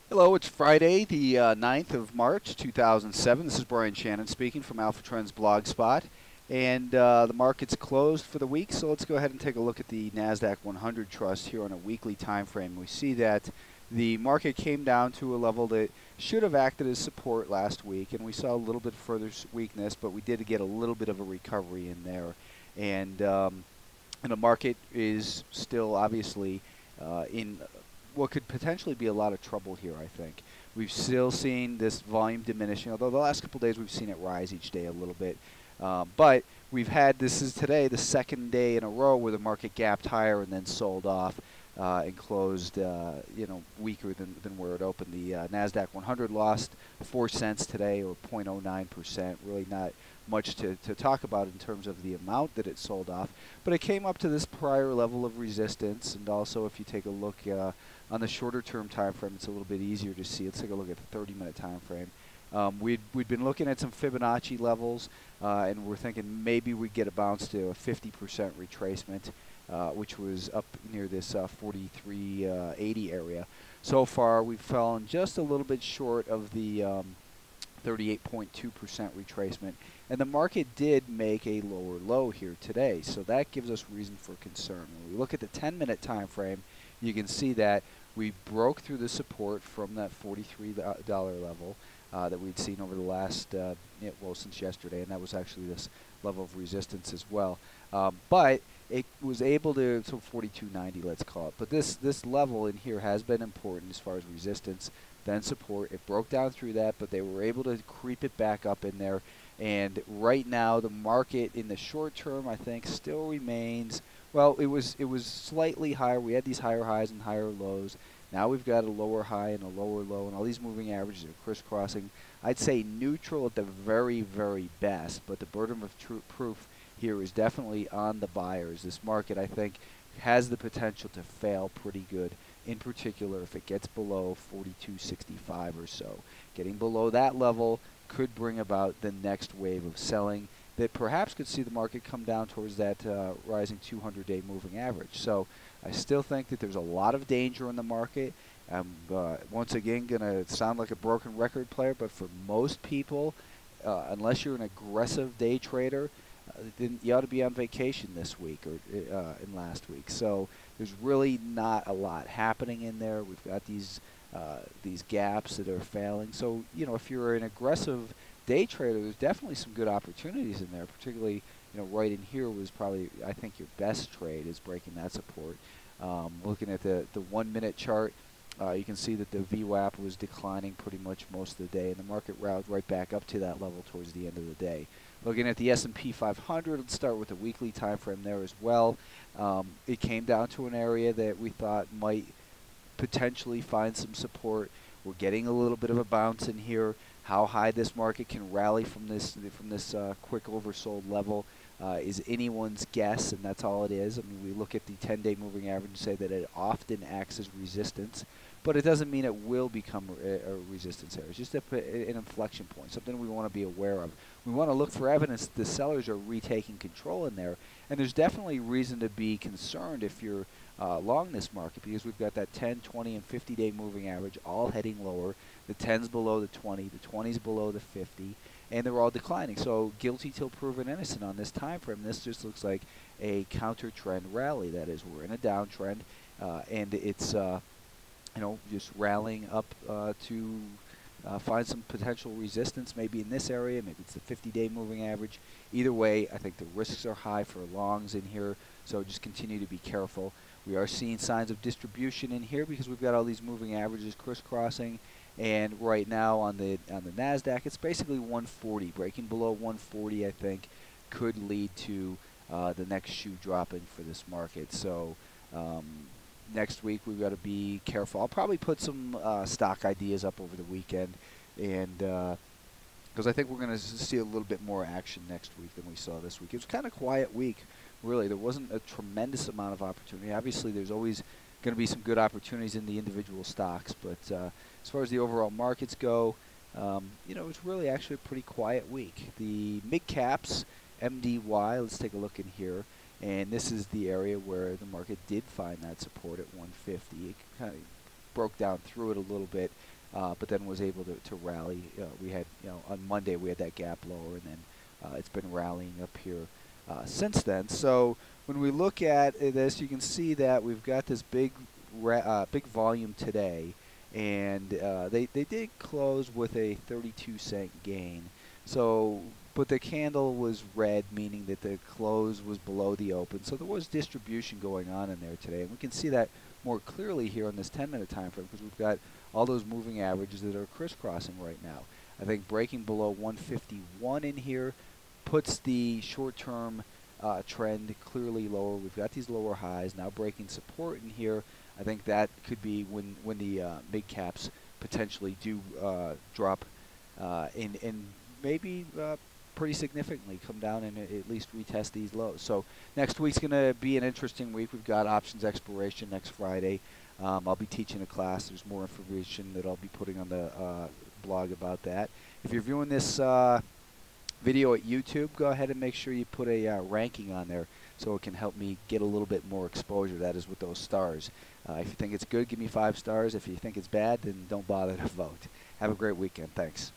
Hello, it's Friday, the 9th of March, 2007. This is Brian Shannon speaking from Alpha Trends Blogspot. And the market's closed for the week, so let's go ahead and take a look at the Nasdaq 100 Trust here on a weekly time frame. We see that the market came down to a level that should have acted as support last week, and we saw a little bit further weakness, but we did get a little bit of a recovery in there. And the market is still obviously in what could potentially be a lot of trouble here, I think. We've still seen this volume diminishing, although the last couple of days we've seen it rise each day a little bit. But we've had, this is today, the second day in a row where the market gapped higher and then sold off and closed, weaker than where it opened. The Nasdaq 100 lost 4 cents today, or 0.09%. Really not much to talk about in terms of the amount that it sold off, but it came up to this prior level of resistance. And also, if you take a look on the shorter term time frame, it's a little bit easier to see. Let's take a look at the 30-minute time frame. We'd been looking at some Fibonacci levels, and we're thinking maybe we'd get a bounce to a 50% retracement, which was up near this 43.80 area. So far, we've fallen just a little bit short of the 38.2% retracement, and the market did make a lower low here today, so that gives us reason for concern. When we look at the 10-minute time frame, you can see that we broke through the support from that $43 level that we'd seen over the last, since yesterday, and that was actually this level of resistance as well. But it was able to, so 42.90, let's call it. But this level in here has been important as far as resistance, then support. It broke down through that, but they were able to creep it back up in there. And right now, the market in the short term, I think, still remains. Well, it was slightly higher. We had these higher highs and higher lows. Now we've got a lower high and a lower low, and all these moving averages are crisscrossing. I'd say neutral at the very, very best, but the burden of proof here is definitely on the buyers. This market, I think, has the potential to fail pretty good, in particular if it gets below 42.65 or so. Getting below that level could bring about the next wave of selling that perhaps could see the market come down towards that rising 200-day moving average. So I still think that there's a lot of danger in the market. I'm once again going to sound like a broken record player, but for most people, unless you're an aggressive day trader, then you ought to be on vacation this week or in last week. So there's really not a lot happening in there. We've got these gaps that are failing. So if you're an aggressive day trader, there's definitely some good opportunities in there. Particularly, right in here was probably, I think, your best trade is breaking that support. Looking at the 1 minute chart, you can see that the VWAP was declining pretty much most of the day, and the market rallied right back up to that level towards the end of the day. Looking at the S&P 500, let's start with the weekly time frame there as well. It came down to an area that we thought might potentially find some support. We're getting a little bit of a bounce in here. How high this market can rally from this quick oversold level is anyone's guess, and that's all it is. I mean, we look at the 10-day moving average and say that it often acts as resistance, but it doesn't mean it will become a resistance area. It's just an inflection point, something we want to be aware of. We want to look for evidence that the sellers are retaking control in there, and there's definitely reason to be concerned if you're long this market, because we've got that 10, 20, and 50-day moving average all heading lower. The 10's below the 20, the 20's below the 50, and they're all declining. So guilty till proven innocent on this time frame. This just looks like a counter trend rally. That is, we're in a downtrend, and it's just rallying up to find some potential resistance, maybe in this area, maybe it's the 50-day moving average. Either way, I think the risks are high for longs in here, so just continue to be careful. We are seeing signs of distribution in here because we've got all these moving averages crisscrossing, and right now on the Nasdaq, it's basically 140. Breaking below 140, I think, could lead to the next shoe dropping for this market. So next week we've got to be careful. I'll probably put some stock ideas up over the weekend, and because I think we're going to see a little bit more action next week than we saw this week. It was kind of a quiet week, really. There wasn't a tremendous amount of opportunity. Obviously, there's always going to be some good opportunities in the individual stocks, but as far as the overall markets go, it's really actually a pretty quiet week. The mid-caps, MDY, let's take a look in here. And this is the area where the market did find that support at 150. It kind of broke down through it a little bit but then was able to rally. We had, on Monday we had that gap lower, and then it's been rallying up here since then. So when we look at this, you can see that we've got this big volume today, and they did close with a 32-cent gain. So, but the candle was red, meaning that the close was below the open. So there was distribution going on in there today, and we can see that more clearly here on this 10-minute time frame, because we've got all those moving averages that are crisscrossing right now. I think breaking below 151 in here puts the short-term trend clearly lower. We've got these lower highs now breaking support in here. I think that could be when the mid caps potentially do drop and maybe pretty significantly come down and at least retest these lows. So next week's going to be an interesting week. We've got options expiration next Friday. I'll be teaching a class. There's more information that I'll be putting on the blog about that. If you're viewing this video at YouTube, go ahead and make sure you put a ranking on there so it can help me get a little bit more exposure. That is with those stars. If you think it's good, give me 5 stars. If you think it's bad, then don't bother to vote. Have a great weekend. Thanks.